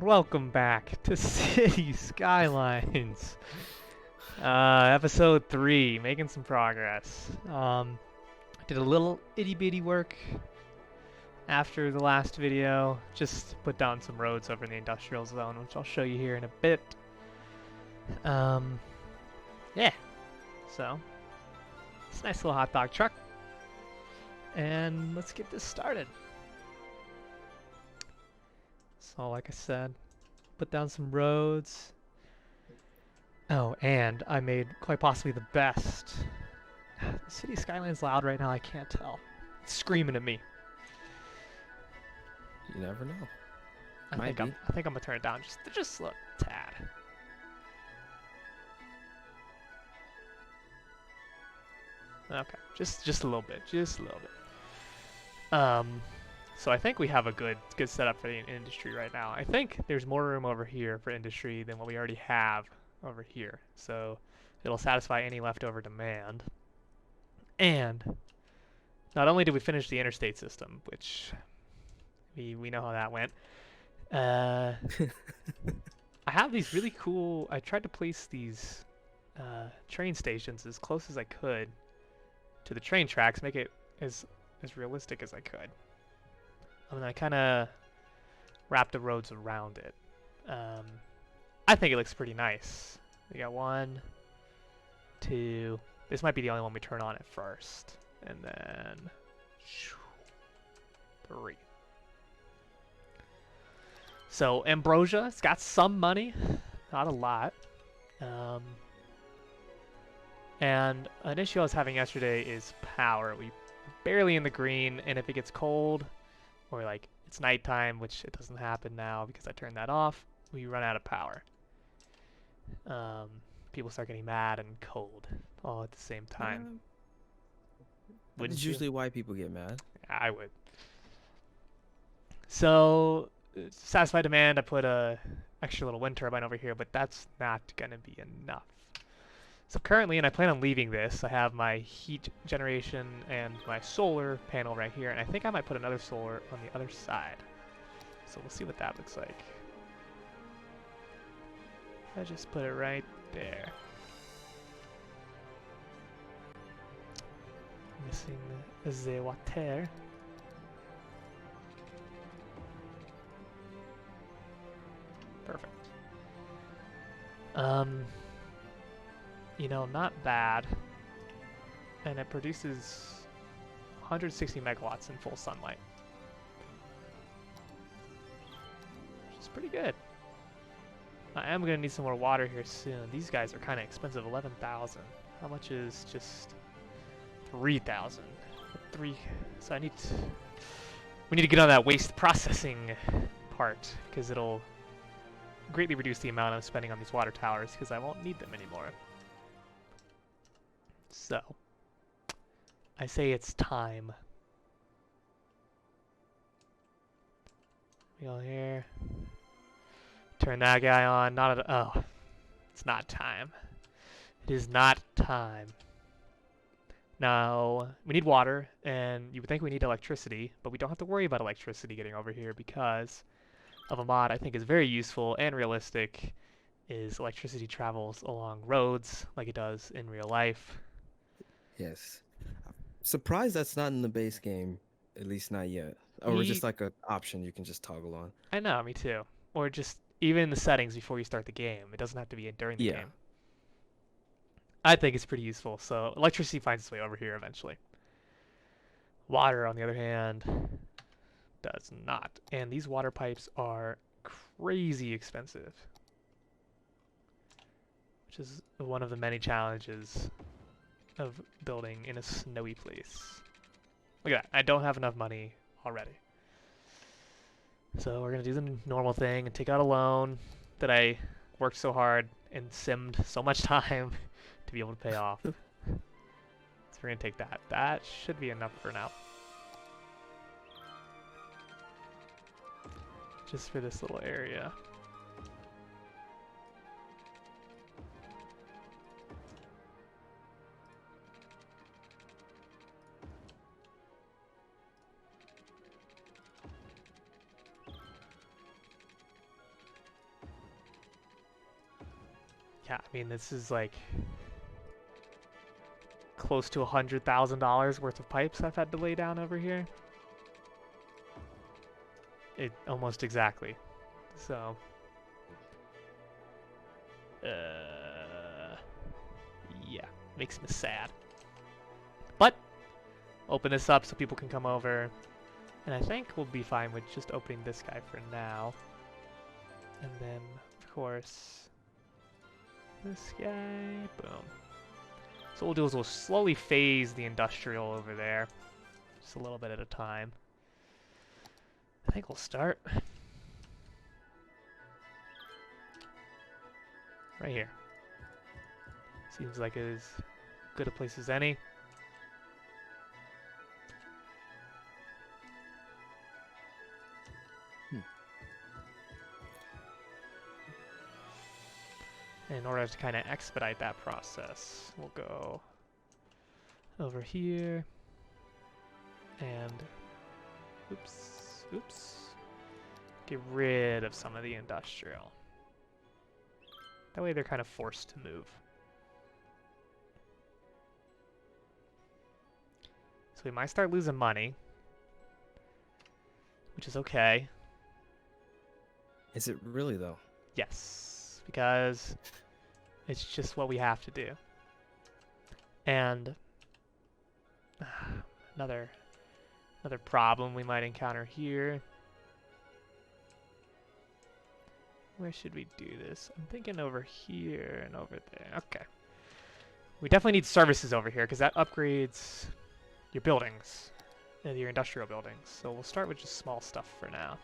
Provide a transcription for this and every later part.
Welcome back to City Skylines. Episode 3, making some progress. Did a little itty bitty work after the last video. Just put down some roads over in the industrial zone, which I'll show you here in a bit. Yeah. So, it's a nice little hot dog truck. And let's get this started. So, like I said, put down some roads. Oh, and I made quite possibly the best. The city skyline's loud right now, I can't tell. It's screaming at me. You never know. I think I'm gonna turn it down just a tad. Okay, just a little bit, So I think we have a good setup for the industry right now. I think there's more room over here for industry than what we already have over here. So it'll satisfy any leftover demand. And not only did we finish the interstate system, which we know how that went. I have these really cool. I tried to place these train stations as close as I could to the train tracks, make it as realistic as I could. And I kind of wrapped the roads around it. I think it looks pretty nice. We got 1, 2. This might be the only one we turn on at first, and then 3. So Ambrosia's got some money, not a lot. And an issue I was having yesterday is power. We barely in the green, and if it gets cold, or like it's nighttime, which it doesn't happen now because I turned that off, we run out of power. People start getting mad and cold all at the same time. That's usually why people get mad. I would. So, to satisfy demand, I put a extra little wind turbine over here, but that's not gonna be enough. So currently, and I plan on leaving this, I have my heat generation and my solar panel right here, and I think I might put another solar on the other side. So we'll see what that looks like. I just put it right there. Missing the water. Perfect. You know, not bad. And it produces 160 megawatts in full sunlight. Which is pretty good. I am going to need some more water here soon. These guys are kind of expensive, 11,000. How much is just 3,000? 3. So we need to get on that waste processing part, because it'll greatly reduce the amount I'm spending on these water towers, because I won't need them anymore. So, I say it's time. We go here. Turn that guy on. Oh, it's not time. It is not time. Now, we need water, and you would think we need electricity, but we don't have to worry about electricity getting over here because of a mod I think is very useful and realistic, is electricity travels along roads like it does in real life. Yes. Surprised that's not in the base game, at least not yet. Or just like an option you can just toggle on. I know, me too. Or just even in the settings before you start the game. It doesn't have to be during the game. I think it's pretty useful. So electricity finds its way over here eventually. Water, on the other hand, does not. And these water pipes are crazy expensive, which is one of the many challenges of building in a snowy place. Look at that. I don't have enough money already. So we're going to do the normal thing and take out a loan that I worked so hard and simmed so much time to be able to pay off. So we're going to take that. That should be enough for now. Just for this little area. Yeah, I mean, this is like close to $100,000 worth of pipes I've had to lay down over here. It almost exactly. So, yeah, makes me sad. But open this up so people can come over, and I think we'll be fine with just opening this guy for now. And then, of course, this guy. Boom. So what we'll do is we'll slowly phase the industrial over there, just a little bit at a time. I think we'll start right here. Seems like as good a place as any. In order to kind of expedite that process, we'll go over here and oops, get rid of some of the industrial. That way they're kind of forced to move. So we might start losing money, which is okay. Is it really though? Yes, because it's just what we have to do. And another problem we might encounter here. Where should we do this? I'm thinking over here and over there. Okay. We definitely need services over here because that upgrades your buildings, your industrial buildings. So we'll start with just small stuff for now.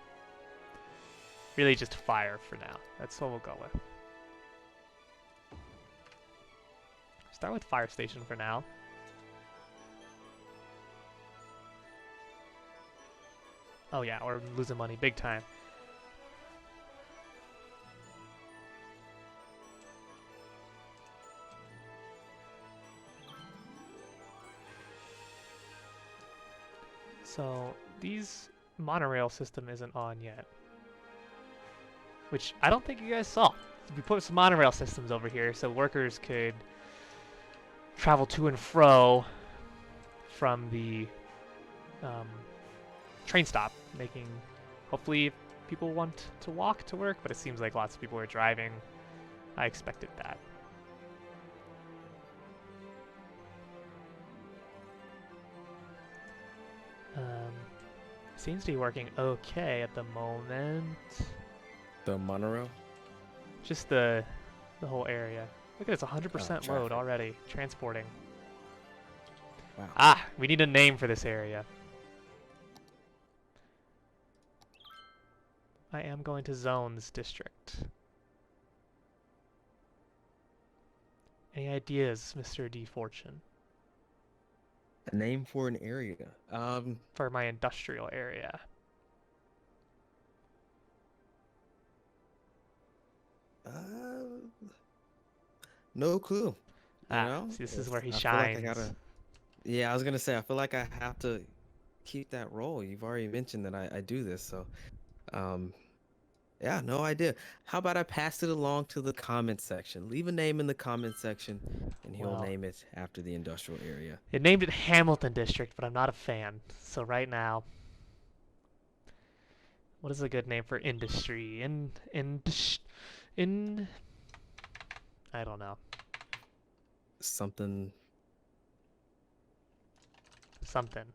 Really just fire for now. That's what we'll go with. Start with fire station for now. Oh yeah, we're losing money big time. So these monorail system isn't on yet, which I don't think you guys saw. We put some monorail systems over here so workers could travel to and fro from the train stop, making hopefully people want to walk to work, but it seems like lots of people are driving. I expected that. Seems to be working okay at the moment. The monorail? Just the whole area. Look at it, it's 100% load traffic. already. Transporting. Wow. Ah, we need a name for this area. I am going to zone this district. Any ideas, Mr. D. Fortune? A name for an area. For my industrial area. Uh, no clue. You know? See, this is where he I feel like I shines. gotta. Yeah, I was gonna say I feel like I have to keep that role. You've already mentioned that I do this, so yeah, no idea. How about I pass it along to the comment section? Leave a name in the comment section, and he'll Well, name it after the industrial area. it named it Hamilton District, but I'm not a fan. So right now, what is a good name for industry? In I don't know. Something. Something.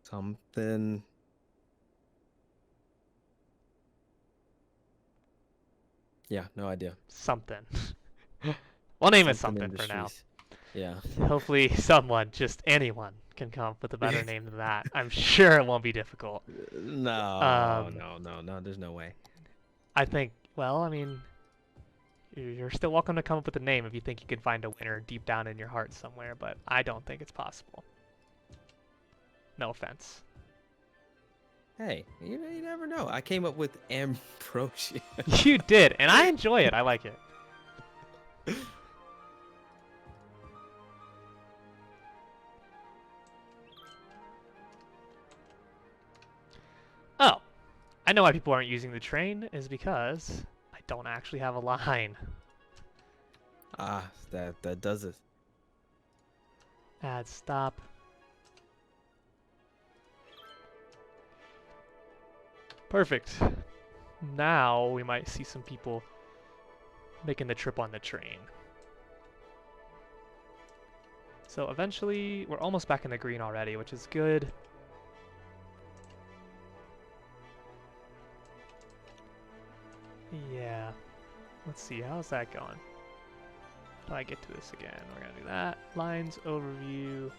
Something. Yeah, no idea. Something. We'll name it Something something for now. Industries. Yeah. Hopefully someone, just anyone, can come up with a better name than that. I'm sure it won't be difficult. No, no. There's no way. I think, well, I mean, you're still welcome to come up with a name if you think you can find a winner deep down in your heart somewhere, but I don't think it's possible. No offense. Hey, you never know. I came up with ambrosia. You did, and I enjoy it. I like it. Oh, I know why people aren't using the train is because I don't actually have a line. Ah, that does it. Add stop. Perfect. Now we might see some people making the trip on the train. So eventually, we're almost back in the green already, which is good. Yeah. Let's see, how's that going? How do I get to this again? We're gonna do that. Lines, overview,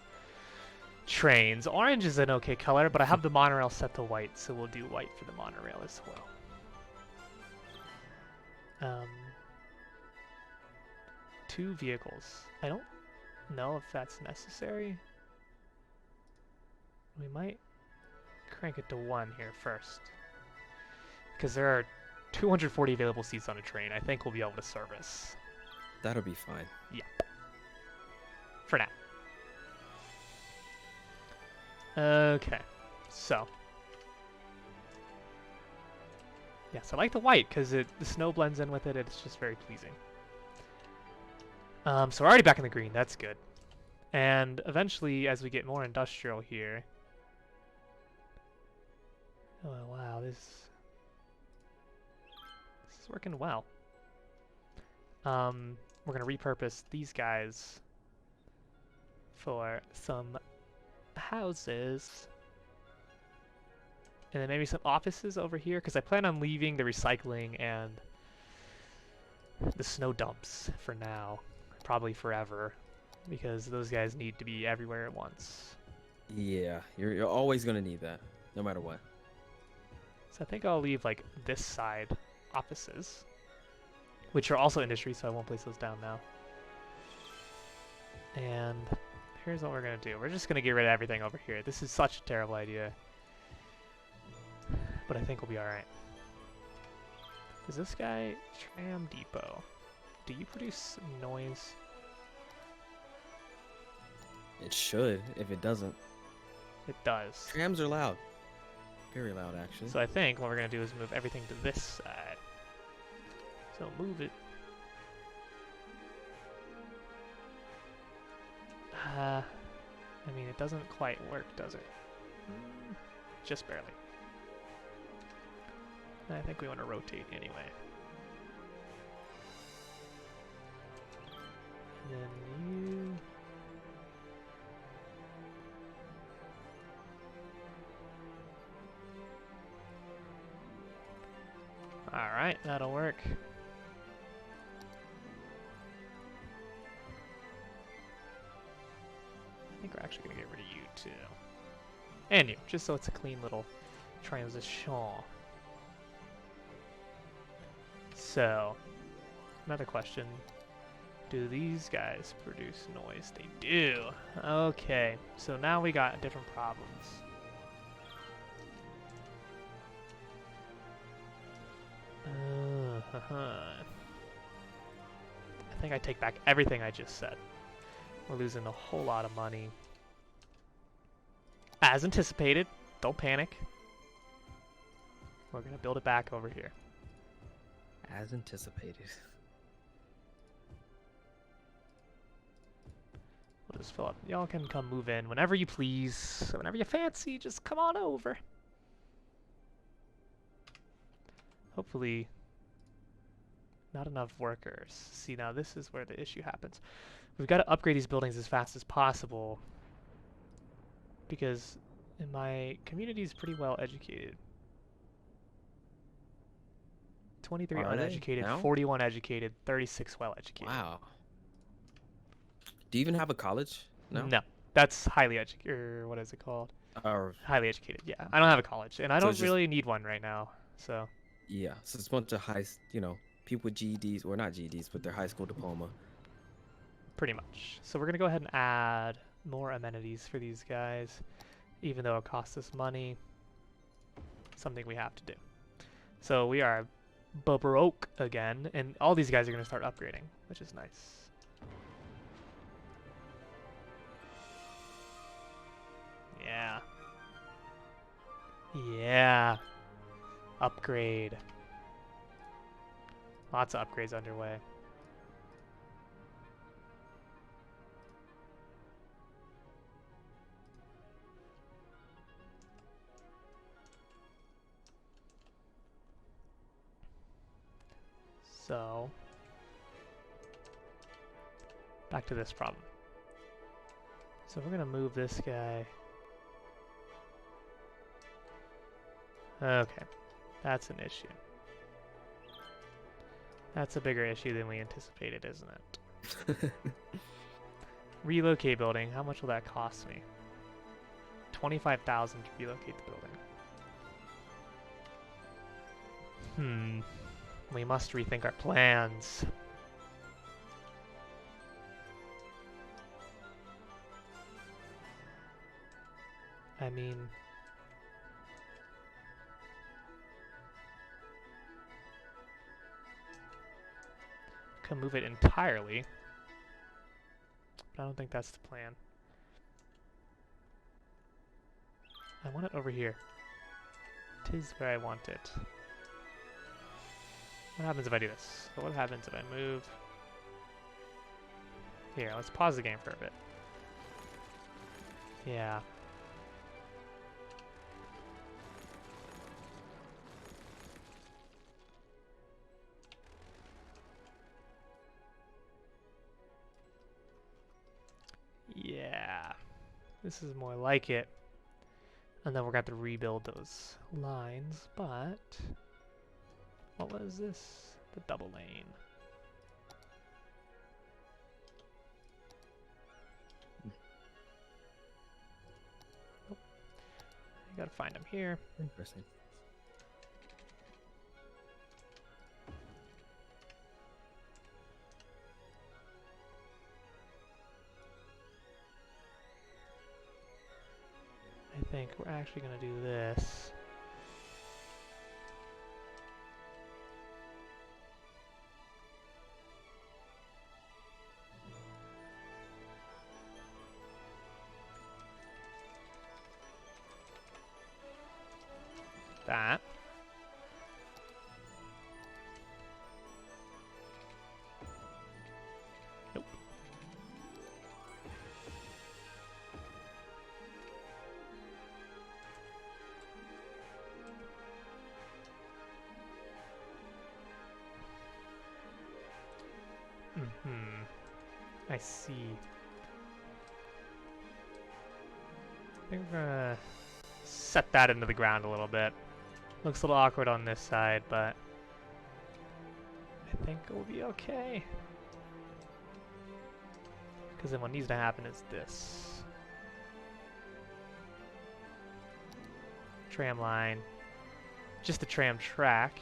trains. Orange is an okay color, but I have the monorail set to white, so we'll do white for the monorail as well. Two vehicles. I don't know if that's necessary. We might crank it to one here first. Because there are 240 available seats on a train. I think we'll be able to service. That'll be fine. Yeah. For now. Okay. So. Yes, I like the white because the snow blends in with it. It's just very pleasing. So we're already back in the green. That's good. And eventually, as we get more industrial here. Oh, wow. This is working well. We're going to repurpose these guys for some houses. And then maybe some offices over here, because I plan on leaving the recycling and the snow dumps for now. Probably forever, because those guys need to be everywhere at once. Yeah, you're always gonna need that, no matter what. So I think I'll leave like this side offices, which are also industry, so I won't place those down now. And here's what we're gonna do. We're just gonna get rid of everything over here. This is such a terrible idea, but I think we'll be alright. Is this guy Tram Depot? Do you produce noise? It should. If it doesn't, It does. trams are loud. Very loud, actually. So I think what we're gonna do is move everything to this side. So move it. I mean, it doesn't quite work, does it? Just barely. I think we want to rotate anyway. And then you... Alright, that'll work. I think we're actually going to get rid of you too. And you, just so it's a clean little transition. So, another question. Do these guys produce noise? They do. Okay, so now we got different problems. I think I take back everything I just said. We're losing a whole lot of money. As anticipated, don't panic. We're gonna build it back over here. As anticipated. We'll just fill up. Y'all can come move in whenever you please. Whenever you fancy, just come on over. Hopefully, not enough workers. See, now this is where the issue happens. We've got to upgrade these buildings as fast as possible because my community is pretty well educated. 23 Are they uneducated, now? 41 educated, 36 well educated. Wow. Do you even have a college? No, that's highly educated, or what is it called? Or Highly educated, yeah. I don't have a college, and I So don't it's just- really need one right now, so. yeah, so it's a bunch of people with GEDs, or not GEDs, but their high school diploma. Pretty much. So we're going to go ahead and add more amenities for these guys, even though it costs us money. Something we have to do. So we are broke again, and all these guys are going to start upgrading, which is nice. Yeah. Yeah. Upgrade. Lots of upgrades underway. So, back to this problem. So we're gonna move this guy. Okay, that's an issue. That's a bigger issue than we anticipated, isn't it? Relocate building. How much will that cost me? 25,000 to relocate the building. We must rethink our plans. I mean, can move it entirely, but I don't think that's the plan. I want it over here. 'Tis where I want it. What happens if I do this? So what happens if I move? Here, let's pause the game for a bit. Yeah. Yeah. This is more like it. And then we're going to have to rebuild those lines, but... What was this? The double lane. Nope. I gotta find him here. Interesting. I think we're actually gonna do this. That. Nope. I see. I think we're gonna set that into the ground a little bit. Looks a little awkward on this side, but I think it will be okay. Because then what needs to happen is this. Tram line. Just the tram track.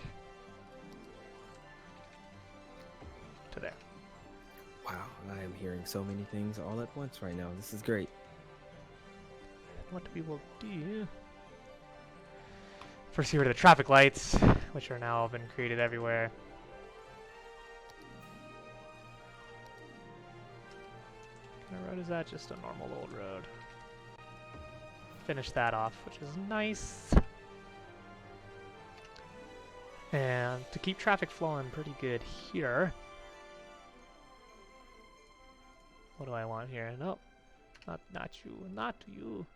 To there. Wow, I am hearing so many things all at once right now. This is great. What we will do... First, get rid of the traffic lights, which are now been created everywhere. What kind of road is that? Just a normal old road. Finish that off, which is nice. And to keep traffic flowing pretty good here. What do I want here? Nope. Not you. Not you.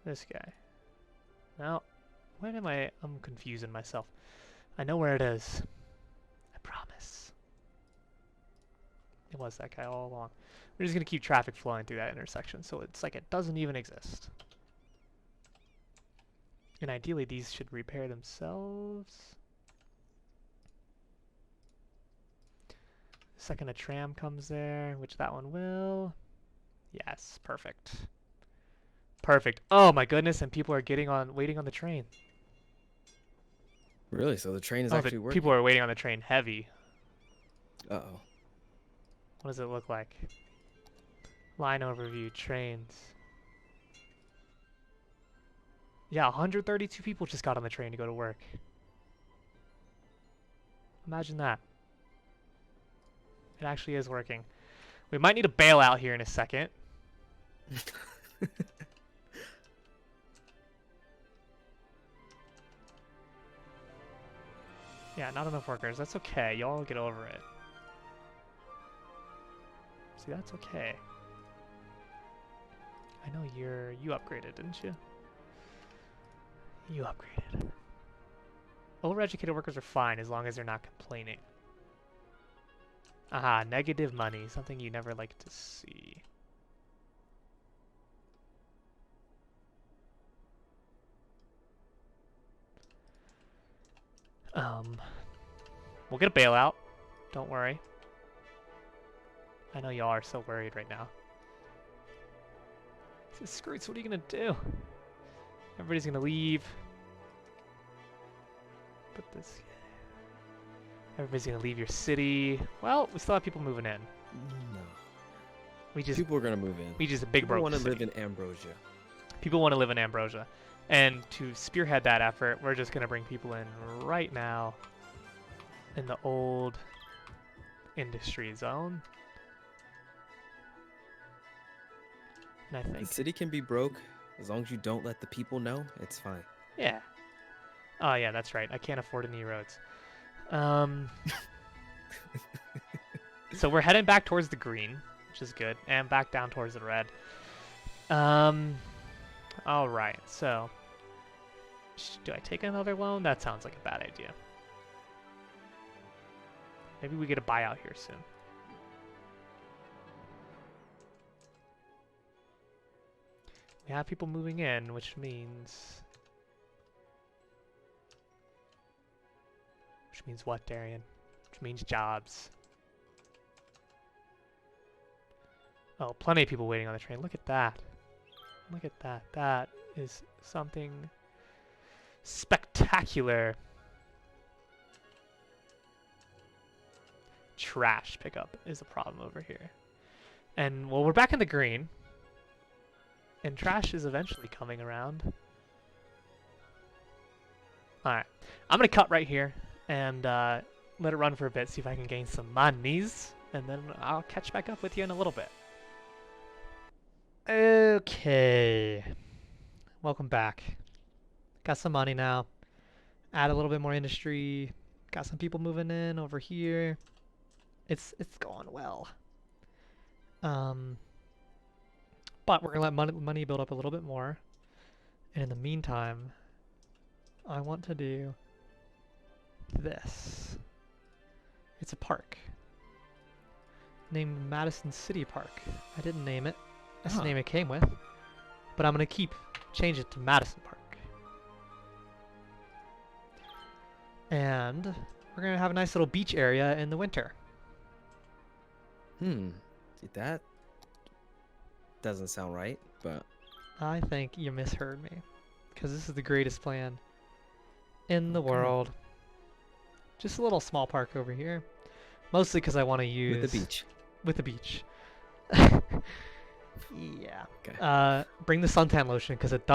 This guy. No. Why am I... I'm confusing myself. I know where it is. I promise. It was that guy all along. We're just going to keep traffic flowing through that intersection, so it's like it doesn't even exist. And ideally, these should repair themselves. The second a tram comes there, which that one will. Yes, perfect. Perfect. Oh my goodness, and people are waiting on the train. Really? So the train is actually working? People are waiting on the train heavy. Uh-oh. What does it look like? Line overview, trains. Yeah, 132 people just got on the train to go to work. Imagine that. It actually is working. We might need a bailout here in a second. Yeah, not enough workers. That's okay. Y'all get over it. See, that's okay. I know you upgraded, didn't you? You upgraded. Overeducated workers are fine as long as they're not complaining. Aha, negative money. Something you never like to see. We'll get a bailout. Don't worry. I know y'all are so worried right now. Scroots, what are you gonna do? Everybody's gonna leave. Put this. Everybody's gonna leave your city. Well, we still have people moving in. No. People are gonna move in. We just a big People broke want to city. live in Ambrosia. People want to live in Ambrosia. And to spearhead that effort, we're just going to bring people in right now in the old industry zone. And I The think... city can be broke as long as you don't let the people know. It's fine. Yeah. Oh, yeah, that's right. I can't afford any roads. So we're heading back towards the green, which is good, and back down towards the red. All right, so do I take another loan? That sounds like a bad idea. Maybe we get a buyout here soon. We have people moving in, which means what, Darian? Which means jobs. Oh, plenty of people waiting on the train. Look at that. Look at that. That is something spectacular. Trash pickup is a problem over here. And, well, we're back in the green. And trash is eventually coming around. Alright. I'm going to cut right here and let it run for a bit, see if I can gain some monies. And then I'll catch back up with you in a little bit. Okay. Welcome back. Got some money now. Add a little bit more industry. Got some people moving in over here. It's going well. But we're gonna let money build up a little bit more. And in the meantime, I want to do this. It's a park named Madison City Park. I didn't name it. That's the name it came with. But I'm going to change it to Madison Park. And we're going to have a nice little beach area in the winter. See, that doesn't sound right, but... I think you misheard me. Because this is the greatest plan in the world. Just a little small park over here. Mostly because I want to use... With the beach. With the beach. Yeah. Okay. Bring the suntan lotion because it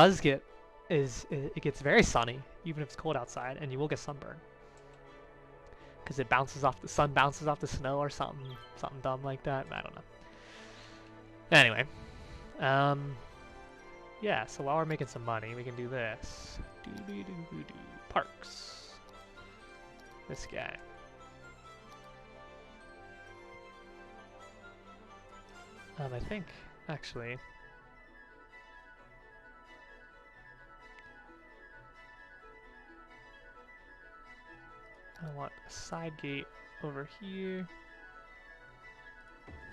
gets very sunny even if it's cold outside, and you will get sunburn because the sun bounces off the snow or something dumb like that. I don't know. Anyway, yeah. So while we're making some money, we can do this. Parks. This guy. I think. Actually, I want a side gate over here,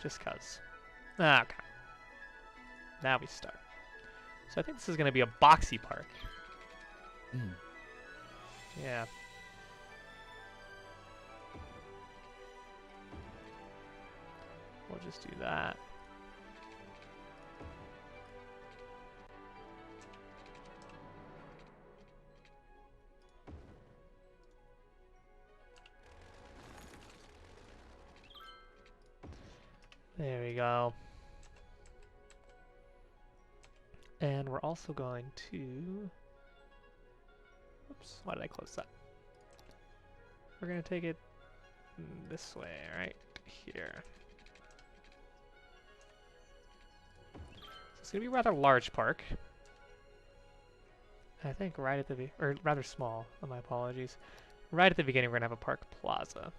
just cause. Okay. Now we start. So I think this is gonna be a boxy park. Yeah. We'll just do that. There we go. And we're also going to... Oops, why did I close that? We're going to take it this way, right here. So it's going to be a rather large park. I think right at the... or rather small, my apologies. right at the beginning, we're gonna have a park plaza.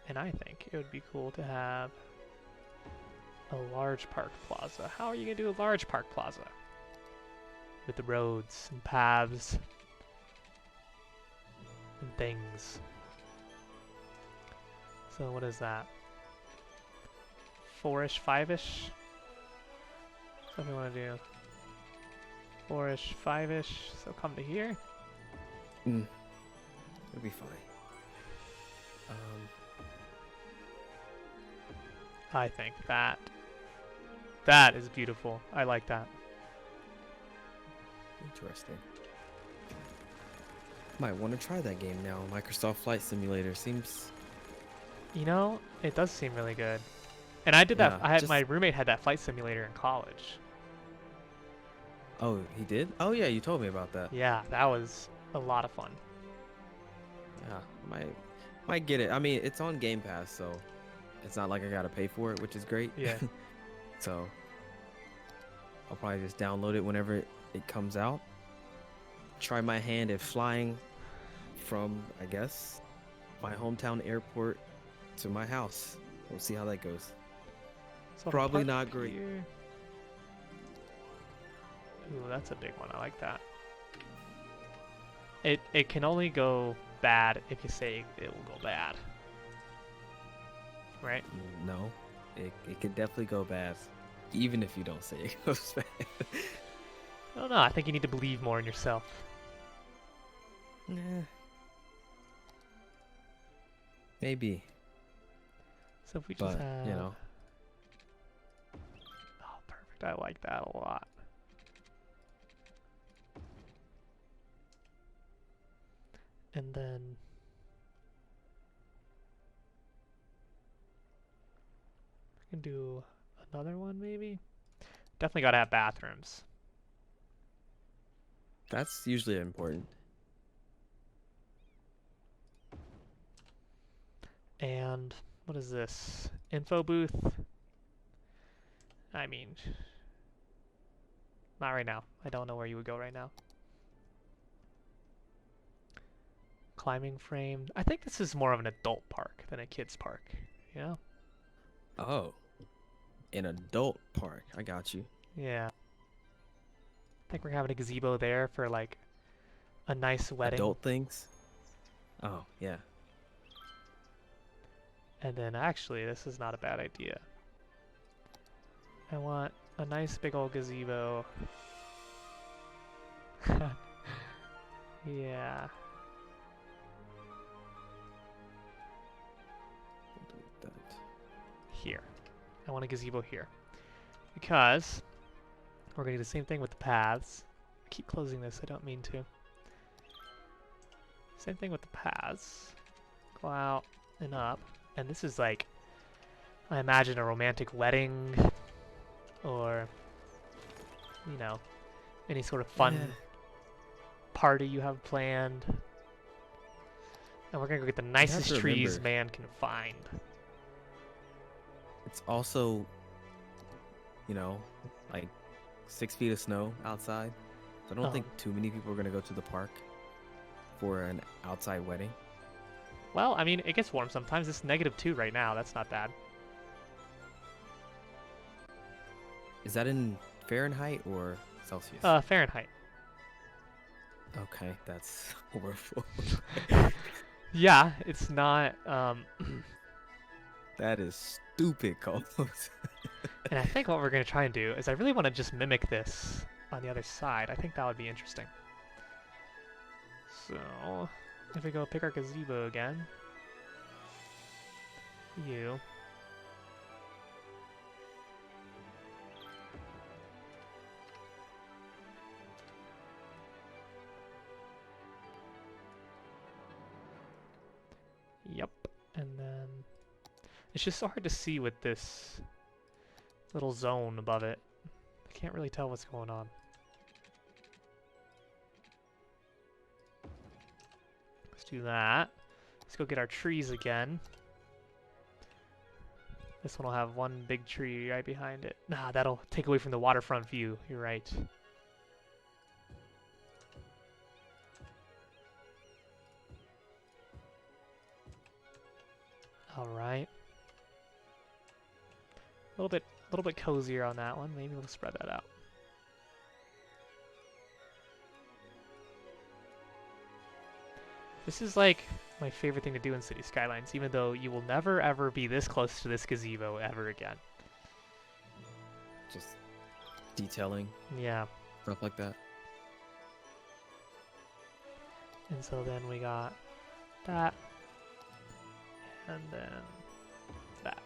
And I think it would be cool to have a large park plaza. How are you gonna do a large park plaza? With the roads and paths and things. So what is that? 4-ish, 5-ish? What do we want to do? 4-ish, 5-ish. So come to here. Mm, it'll be fine. I think that is beautiful. I like that. Interesting. Might want to try that game now. Microsoft Flight Simulator seems. You know, it does seem really good. And I did that. Yeah, I had just. my roommate had that flight simulator in college. Oh, he did? Oh yeah, you told me about that. Yeah, that was a lot of fun. Yeah, might get it. I mean, it's on Game Pass, so it's not like I gotta pay for it, which is great. Yeah. So I'll probably just download it whenever it comes out. Try my hand at flying from, I guess, my hometown airport to my house. We'll see how that goes. So Probably park not great. here. Ooh, that's a big one. I like that. It can only go bad if you say it will go bad. Right? No, it could definitely go bad, even if you don't say it goes bad. I don't know. I think you need to believe more in yourself. Nah. Maybe. So if we just But, have... you know. Oh, perfect. I like that a lot. And then... we can do another one, maybe? Definitely gotta have bathrooms. That's usually important. And what is this? Info booth? I mean, not right now. I don't know where you would go right now. Climbing frame. I think this is more of an adult park than a kid's park, you know? Oh, an adult park. I got you. Yeah. I think we're having a gazebo there for like a nice wedding. Adult things? Oh, yeah. And then actually, this is not a bad idea. I want a nice big old gazebo. Yeah. That. Here. I want a gazebo here. Because we're going to do the same thing with the paths. I keep closing this, I don't mean to. Same thing with the paths. Go out and up. And this is like, I imagine a romantic wedding or, you know, any sort of fun party you have planned. And we're going to go get the nicest trees man can find. It's also, you know, like 6 feet of snow outside. So I don't think too many people are going to go to the park for an outside wedding. Well, I mean, it gets warm sometimes. It's -2 right now. That's not bad. Is that in Fahrenheit or Celsius? Fahrenheit. Okay, that's horrible. Yeah, it's not, That is stupid cold. and I think what we're going to try and do is I really want to just mimic this on the other side. I think that would be interesting. So, if we go pick our gazebo again. You. Yep. And then it's just so hard to see with this little zone above it. I can't really tell what's going on. Let's do that. Let's go get our trees again. This one will have one big tree right behind it. Nah, that'll take away from the waterfront view. You're right. All right. Little bit cozier on that one. Maybe we'll spread that out. This is like my favorite thing to do in City Skylines, even though you will never ever be this close to this gazebo ever again. Just detailing, Yeah. stuff like that. And so then we got that, and then that.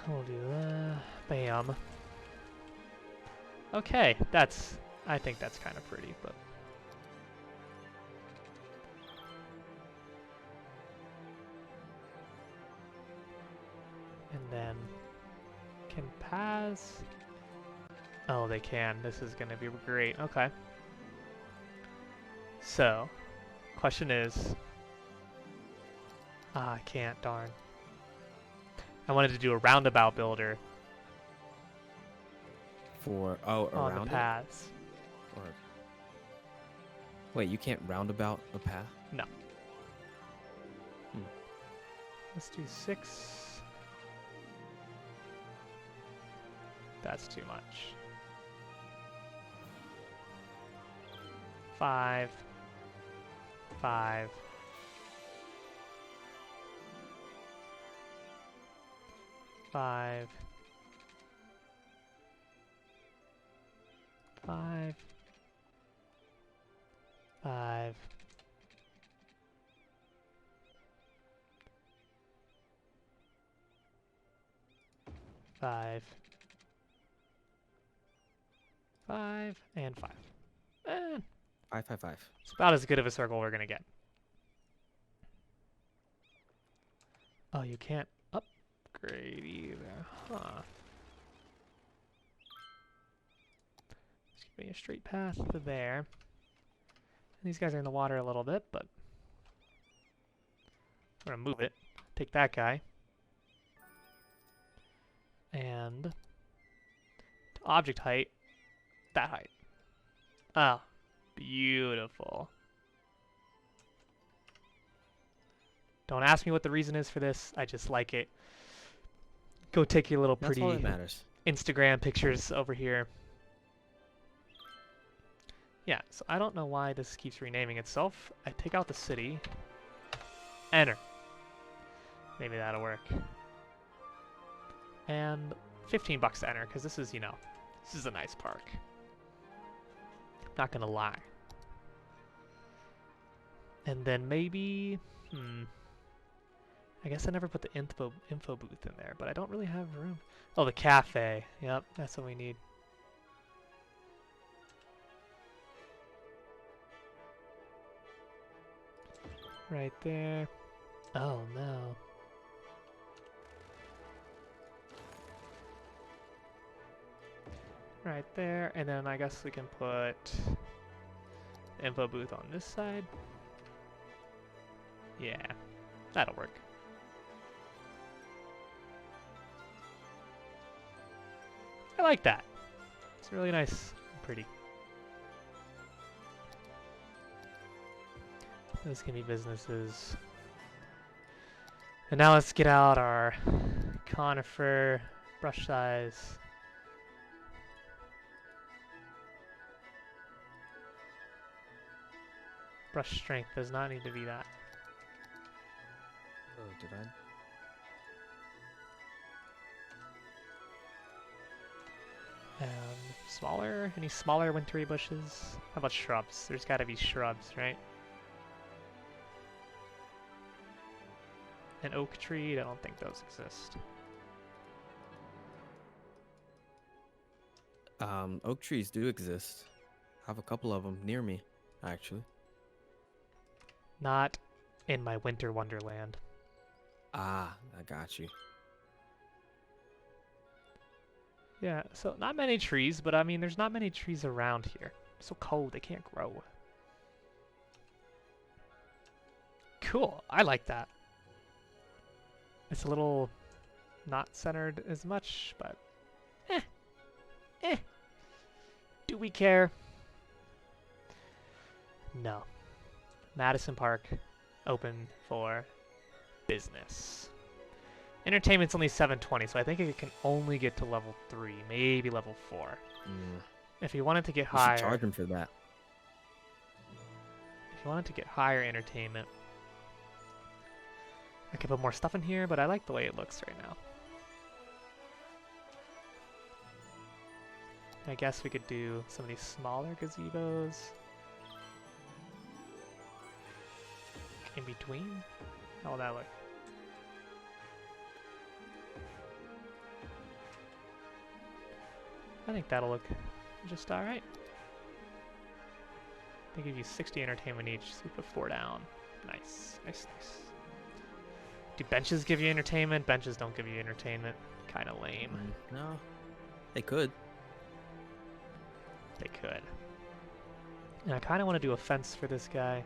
We'll do that. Bam. Okay, I think that's kind of pretty, but. And then, can paths? Oh, they can. This is gonna be great. Okay. So, question is, I can't, darn. I wanted to do a roundabout builder For on the around it. paths. Or wait, you can't roundabout a path. No. Let's do 6. That's too much. 5. 5. 5. 5. 5. 5. 5 and 5. Eh, 5, 5, 5. it's about as good of a circle we're gonna get. Oh, you can't upgrade either, huh? Just give me a straight path to there. These guys are in the water a little bit, but I'm gonna move it. Take that guy. And to object height, that height. Ah, beautiful. Don't ask me what the reason is for this. I just like it. Go take your little That's all that pretty matters. Instagram pictures over here. Yeah, so I don't know why this keeps renaming itself. I take out the city. Enter. Maybe that'll work. And 15 bucks to enter, because this is, this is a nice park. Not gonna lie. And then maybe, I guess I never put the info booth in there, but I don't really have room. Oh, the cafe. Yep, that's what we need. Right there. Oh no. Right there, and then I guess we can put the info booth on this side. Yeah, that'll work. I like that. It's really nice and pretty. Those can be businesses. And now let's get out our conifer brush size. Brush strength does not need to be that. Oh, did I? Smaller? Any smaller wintry bushes? How about shrubs? There's gotta be shrubs, right? An oak tree? I don't think those exist. Oak trees do exist. I have a couple of them near me, actually. Not in my winter wonderland. Ah, I got you. Yeah, so not many trees, but I mean, there's not many trees around here. It's so cold, they can't grow. Cool, I like that. It's a little not centered as much, but eh, eh. Do we care? No. Madison Park, open for business. Entertainment's only 720, so I think it can only get to level 3, maybe level 4. Mm, If you wanted to get you should higher, charge him for that. if you wanted to get higher entertainment, I could put more stuff in here, but I like the way it looks right now. I guess we could do some of these smaller gazebos in between. How will that look? I think that'll look just alright. They give you 60 entertainment each, so we put 4 down. Nice, nice, nice. Do benches give you entertainment? Benches don't give you entertainment. Kinda lame. No, they could. They could. And I kinda wanna do a fence for this guy.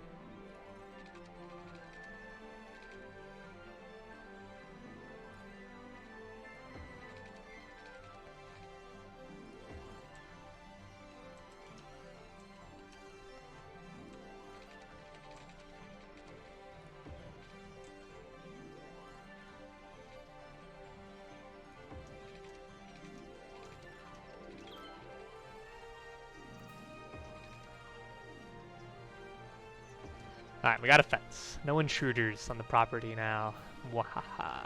Alright, we got a fence. No intruders on the property now. Wahaha.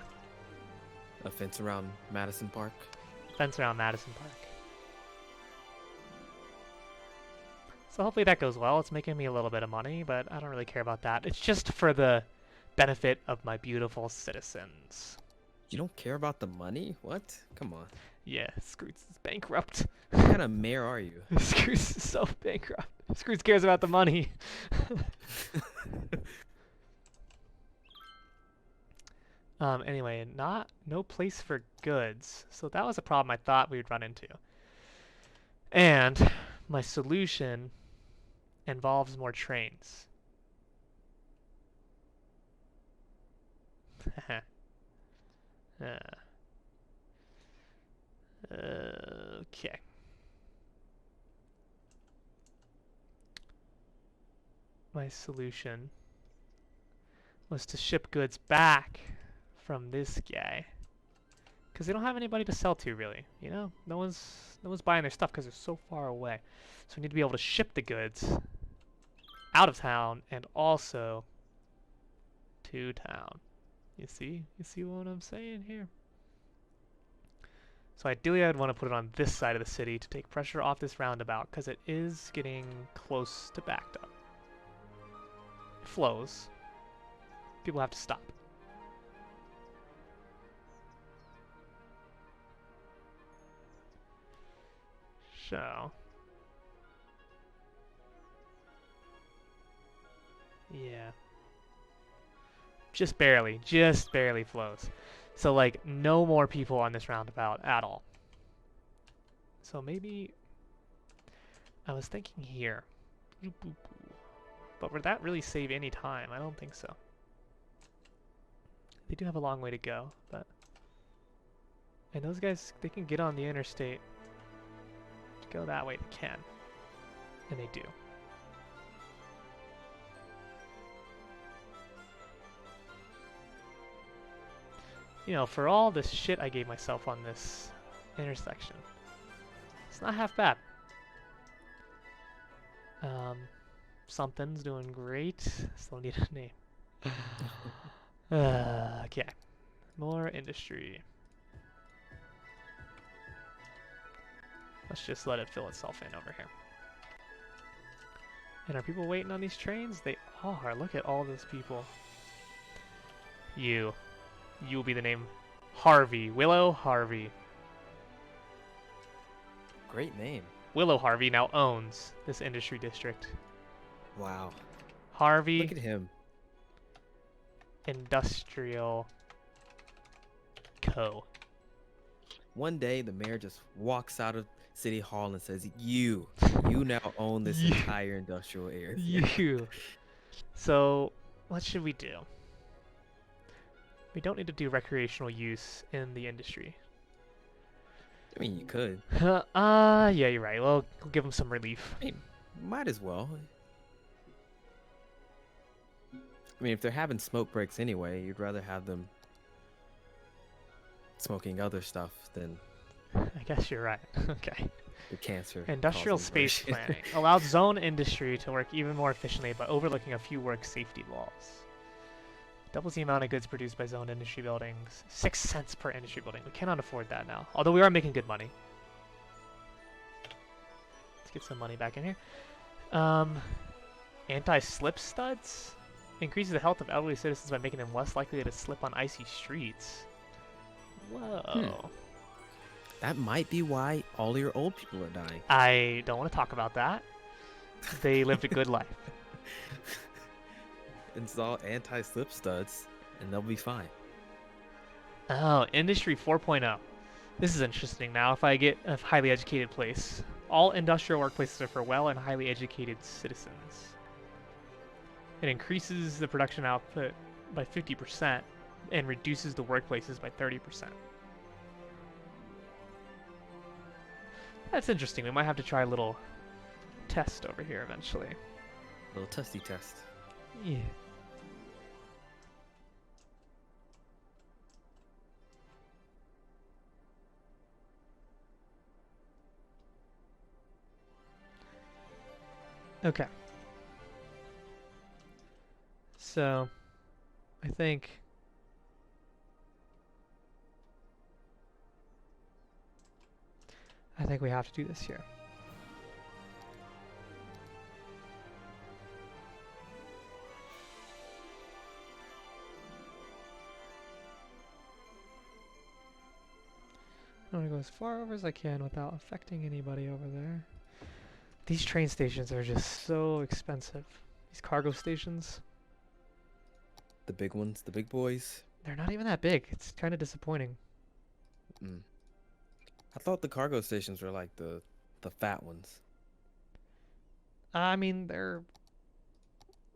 A fence around Madison Park. Fence around Madison Park. So hopefully that goes well. It's making me a little bit of money, but I don't really care about that. It's just for the benefit of my beautiful citizens. You don't care about the money? What? Come on. Yeah, Scrooge is bankrupt. What kind of mayor are you? Scrooge is so bankrupt. Scrooge cares about the money. Anyway, no place for goods. So that was a problem I thought we would run into. And my solution involves more trains. Okay. My solution was to ship goods back from this guy, because they don't have anybody to sell to, really. You know, no one's buying their stuff because they're so far away. So we need to be able to ship the goods out of town and also to town. You see what I'm saying here? So ideally I'd want to put it on this side of the city to take pressure off this roundabout, because it is getting close to backed up. It flows. People have to stop. So, yeah. Just barely flows. So like no more people on this roundabout at all. So maybe I was thinking here. But would that really save any time? I don't think so. They do have a long way to go, but and those guys, they can get on the interstate. To go that way, they can. And they do. You know, for all this shit I gave myself on this intersection, it's not half bad. Something's doing great. Still need a name. Okay. More industry. Let's just let it fill itself in over here. And are people waiting on these trains? They are. Look at all those people. You will be the name Harvey. Willow Harvey. Great name. Willow Harvey now owns this industry district. Wow. Harvey Look at him. Industrial Co. One day the mayor just walks out of City Hall and says, you now own this entire industrial area. You. So, what should we do? We don't need to do recreational use in the industry. I mean, you could. Yeah, you're right. We'll give them some relief. I mean, might as well. I mean, if they're having smoke breaks anyway, you'd rather have them smoking other stuff than I guess you're right. Okay. the cancer Industrial causing space version. planning allows zone industry to work even more efficiently by overlooking a few work safety laws. Doubles the amount of goods produced by zone industry buildings. 6 cents per industry building. We cannot afford that now. Although we are making good money. Let's get some money back in here. Anti-slip studs? Increases the health of elderly citizens by making them less likely to slip on icy streets. Whoa. That might be why all your old people are dying. I don't want to talk about that. They lived a good life. Install anti-slip studs, and they'll be fine. Oh, Industry 4.0. This is interesting now. If I get a highly educated place, all industrial workplaces are for well and highly educated citizens. It increases the production output by 50% and reduces the workplaces by 30%. That's interesting. We might have to try a little test over here eventually. Little testy test. Yeah. Okay. So, I think we have to do this here. I want to go as far over as I can without affecting anybody over there. These train stations are just so expensive. These cargo stations. The big ones, the big boys. They're not even that big. It's kind of disappointing. I thought the cargo stations were like the fat ones. I mean, they're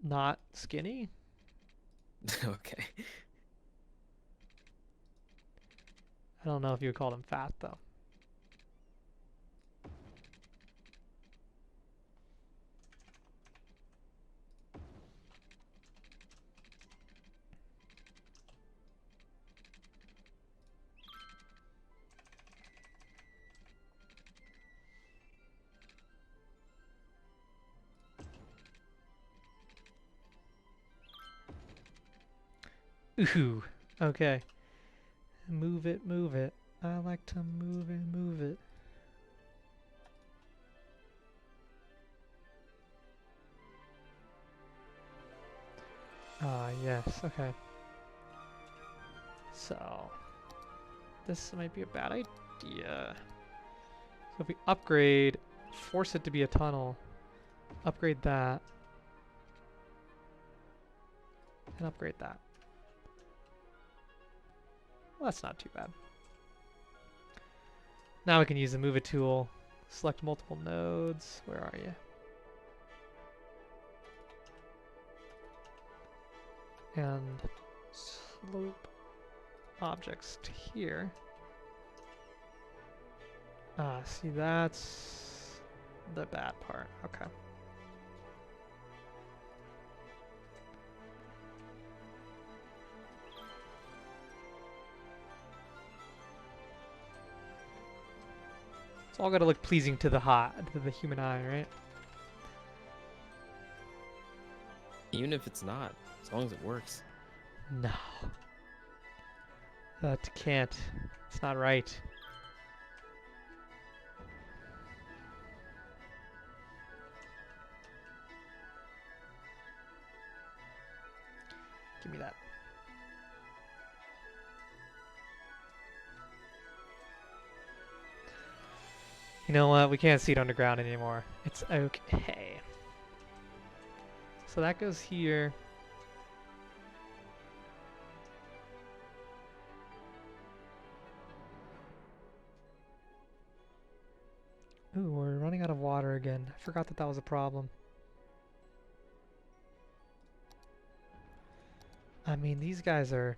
not skinny. Okay. I don't know if you would call them fat, though. Ooh, okay. Move it, move it. I like to move it, move it. Ah, yes, okay. So, this might be a bad idea. So if we upgrade, force it to be a tunnel, upgrade that, and upgrade that. Well, that's not too bad. Now we can use the move it tool, select multiple nodes. Where are you? And slope objects to here. Ah, see, that's the bad part. Okay. It's all gotta look pleasing to the human eye, right? Even if it's not, as long as it works. No. That can't. It's not right. Give me that. You know what? We can't see it underground anymore. It's okay. So that goes here. Ooh, we're running out of water again. I forgot that was a problem. I mean, these guys are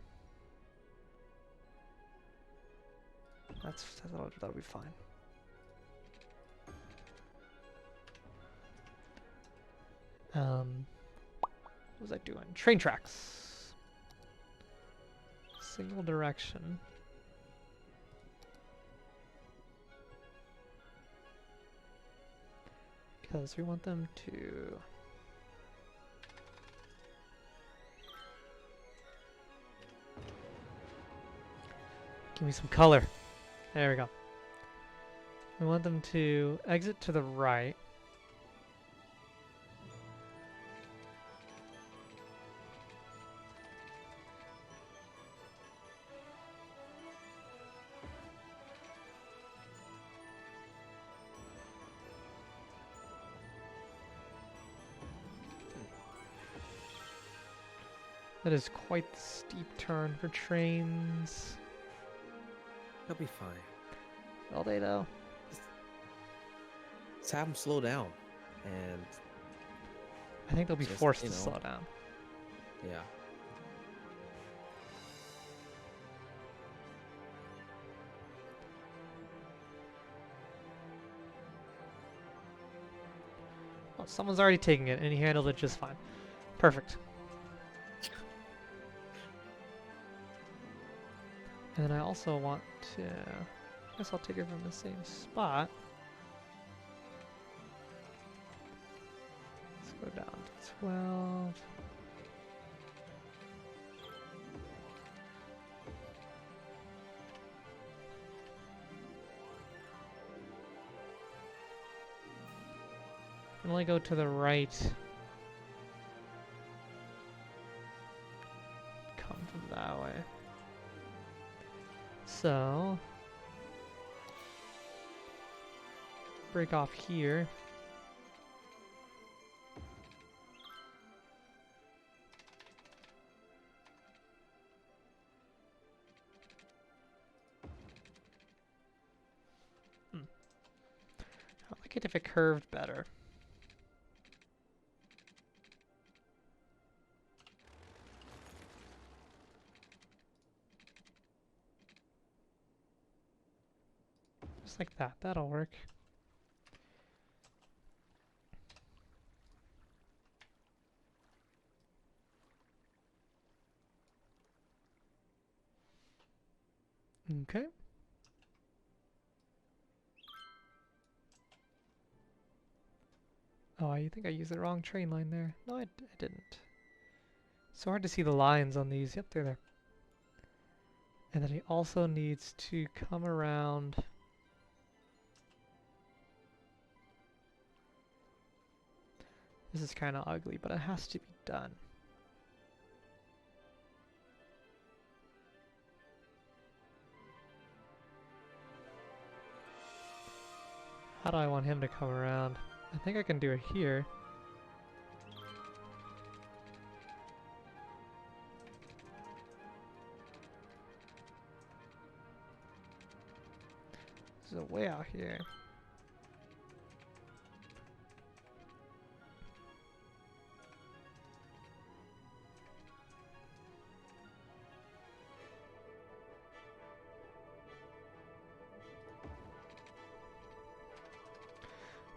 that'll be fine. What was I doing? Train tracks. Single direction. Because we want them to... Give me some color. There we go. We want them to exit to the right. That is quite the steep turn for trains. They'll be fine. Will they though? Just have them slow down, and I think they'll be just, forced you to know, slow down. yeah. Oh, someone's already taking it, and he handled it just fine. Perfect. And then I also want to... I guess I'll take it from the same spot. Let's go down to 12. And only go to the right. Come from that way. So, break off here. I like it if it curved better. Just like that, that'll work. Okay. Oh, I think I used the wrong train line there. No, I didn't. So hard to see the lines on these. Yep, they're there. And then he also needs to come around. This is kind of ugly, but it has to be done. How do I want him to come around? I think I can do it here. This is way out here.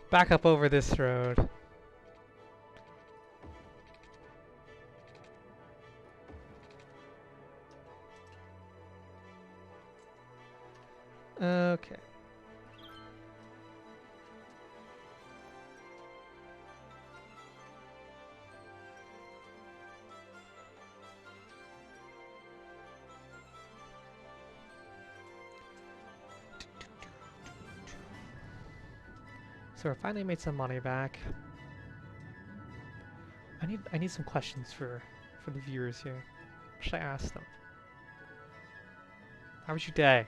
Back up over this road. Okay. So we finally made some money back. I need some questions for the viewers here. What should I ask them? How was your day?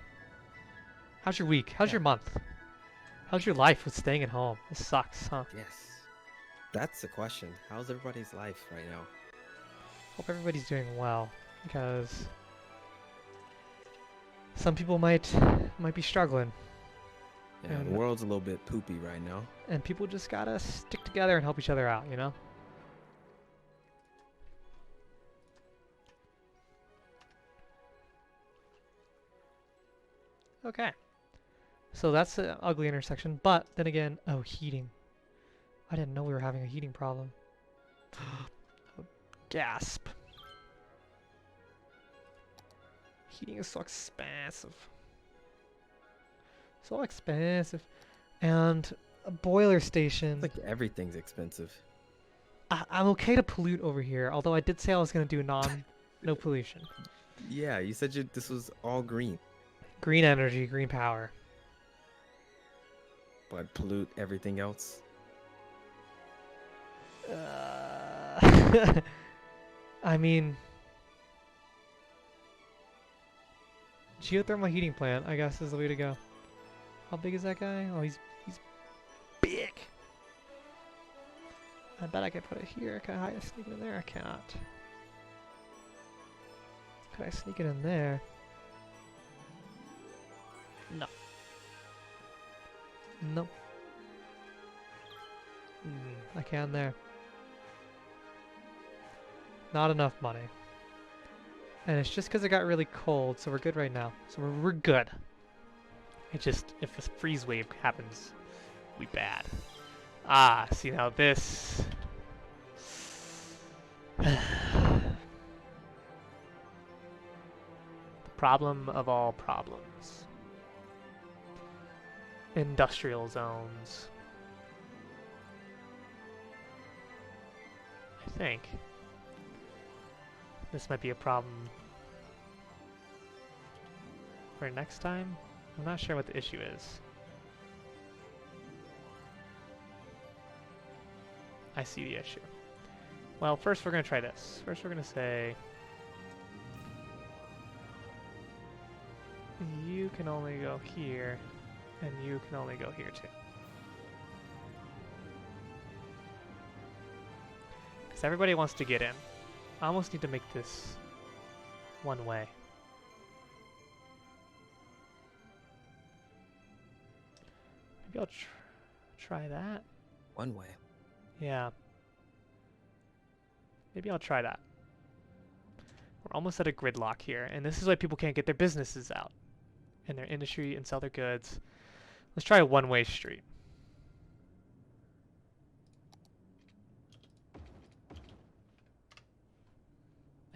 How's your week? How's Yeah. your month? How's your life with staying at home? This sucks, huh? Yes. That's the question. How's everybody's life right now? Hope everybody's doing well, because some people might be struggling, Yeah, the and world's a little bit poopy right now. people just gotta stick together and help each other out, you know? Okay. So that's an ugly intersection. But then again, oh, heating. I didn't know we were having a heating problem. Gasp. Heating is so expensive. So expensive. And a boiler station. It's like everything's expensive. I'm okay to pollute over here, although I did say I was going to do no pollution. Yeah, you said this was all green, Green energy, green power. but pollute everything else. I mean, geothermal heating plant, I guess, is the way to go. How big is that guy? Oh, he's big. I bet I could put it here. Can I sneak it in there? I cannot. Could I sneak it in there? No. No. I can there. Not enough money. And it's just because it got really cold, so we're good right now. So we're good. It just, if a freeze wave happens, we bad. Ah, see now this. The problem of all problems. Industrial zones. I think this might be a problem for next time. I'm not sure what the issue is. I see the issue. Well, first we're going to try this. First we're going to say you can only go here, and you can only go here too. Because everybody wants to get in. I almost need to make this one way. Maybe I'll try that. One way. Yeah. Maybe I'll try that. We're almost at a gridlock here, and this is why people can't get their businesses out and their industry and sell their goods. Let's try a one-way street.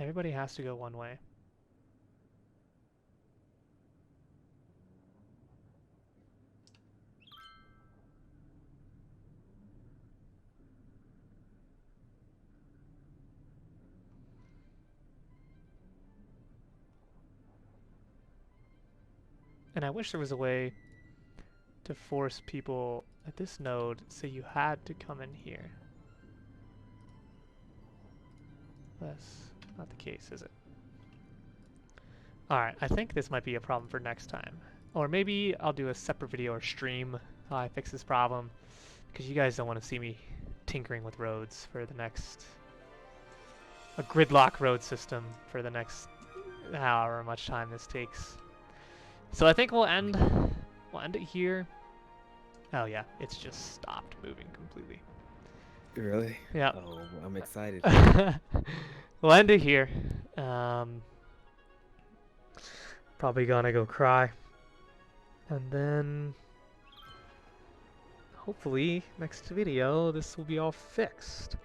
Everybody has to go one way. And I wish there was a way to force people at this node, say you had to come in here. That's not the case, is it? Alright, I think this might be a problem for next time. Or maybe I'll do a separate video or stream how I fix this problem, because you guys don't want to see me tinkering with roads for the next... a gridlock road system for the next however much time this takes. So I think we'll end it here. Oh yeah, it's just stopped moving completely. Really? Yeah. Oh, I'm excited. We'll end it here. Probably gonna go cry. And then hopefully next video this will be all fixed.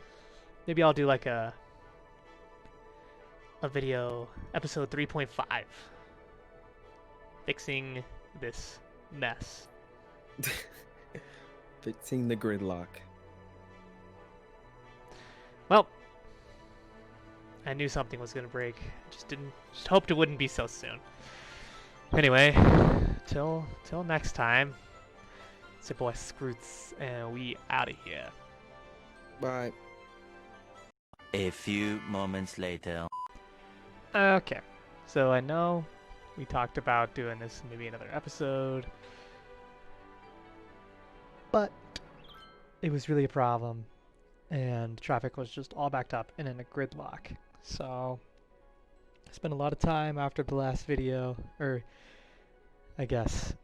Maybe I'll do like a video, episode 3.5. Fixing this mess. Fixing the gridlock. Well, I knew something was gonna break. Just hoped it wouldn't be so soon. Anyway, till next time. It's your boy Scroots, and we out of here. Bye. A few moments later. Okay, so I know we talked about doing this in maybe another episode, but it was really a problem, and traffic was just all backed up and in a gridlock. So I spent a lot of time after the last video, or I guess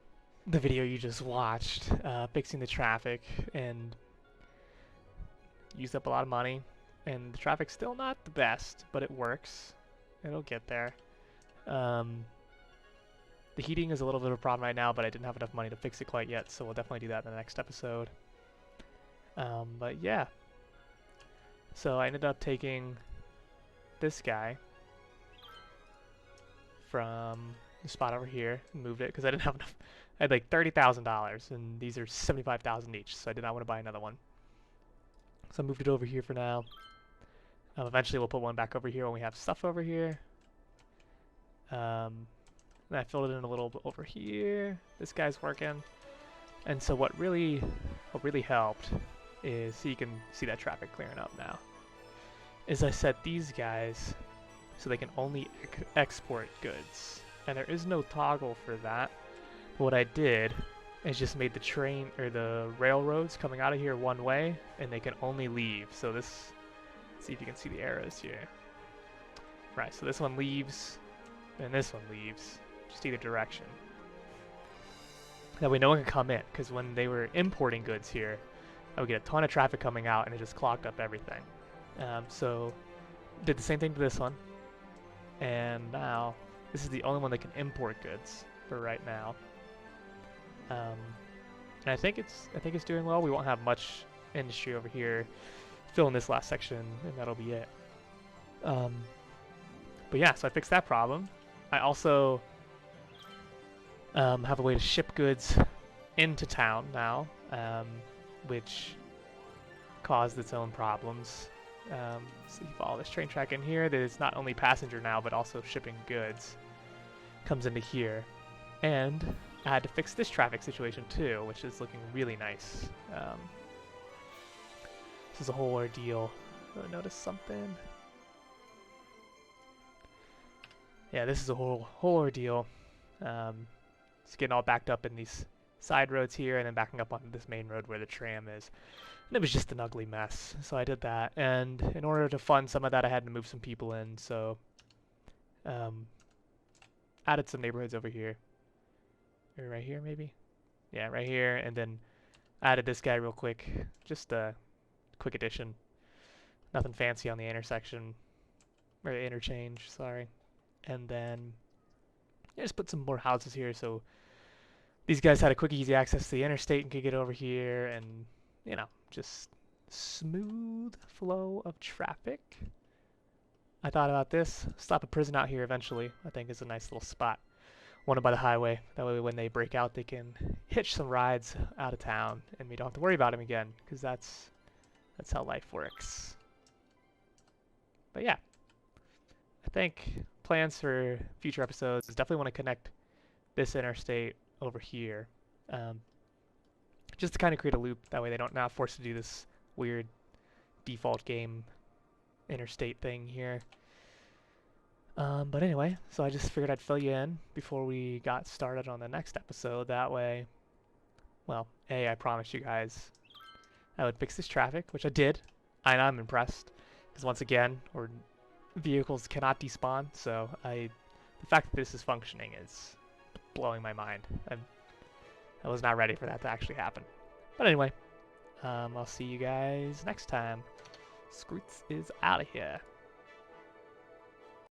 the video you just watched, fixing the traffic, and used up a lot of money. And the traffic's still not the best, but it works. It'll get there. The heating is a little bit of a problem right now, but I didn't have enough money to fix it quite yet, so we'll definitely do that in the next episode. But yeah. So I ended up taking this guy from the spot over here and moved it because I didn't have enough. I had like $30,000 and these are 75,000 each, so I did not want to buy another one. So I moved it over here for now. Eventually we'll put one back over here when we have stuff over here. And I filled it in a little bit over here. This guy's working. And so what really helped is, so you can see that traffic clearing up now, is I set these guys so they can only export goods. And there is no toggle for that. But what I did is just made the train or the railroads coming out of here one way, and they can only leave. So this, let's see if you can see the arrows here. Right, so this one leaves, and this one leaves, just either direction. That way no one can come in, because when they were importing goods here, I would get a ton of traffic coming out, and it just clogged up everything. So did the same thing to this one, and now this is the only one that can import goods for right now. And I think it's doing well. We won't have much industry over here. Fill in this last section, and that'll be it. But yeah, so I fixed that problem. I also have a way to ship goods into town now, which caused its own problems. So you follow this train track in here that is not only passenger now, but also shipping goods. Comes into here. And I had to fix this traffic situation too, which is looking really nice. This is a whole ordeal. Oh, notice something? Yeah, this is a whole ordeal. It's getting all backed up in these side roads here, and then backing up onto this main road where the tram is. And it was just an ugly mess. So I did that, and in order to fund some of that, I had to move some people in. So added some neighborhoods over here. Or right here, maybe? Yeah, right here, and then added this guy real quick. Just a quick addition. Nothing fancy on the intersection. Or interchange, sorry. And then just put some more houses here so these guys had a quick, easy access to the interstate and could get over here, and, you know, just smooth flow of traffic. I thought about this. Slap a prison out here eventually, I think is a nice little spot. Wanted by the highway. That way when they break out, they can hitch some rides out of town, and we don't have to worry about them again, because that's how life works. But yeah, I think plans for future episodes is definitely want to connect this interstate over here, just to kind of create a loop. That way they don't now forced to do this weird default game interstate thing here. But anyway, so I just figured I'd fill you in before we got started on the next episode. That way, well, I promised you guys I would fix this traffic, which I did, and I'm impressed. Because once again, vehicles cannot despawn, so the fact that this is functioning is blowing my mind. I was not ready for that to actually happen. But anyway, I'll see you guys next time. Scroots is out of here.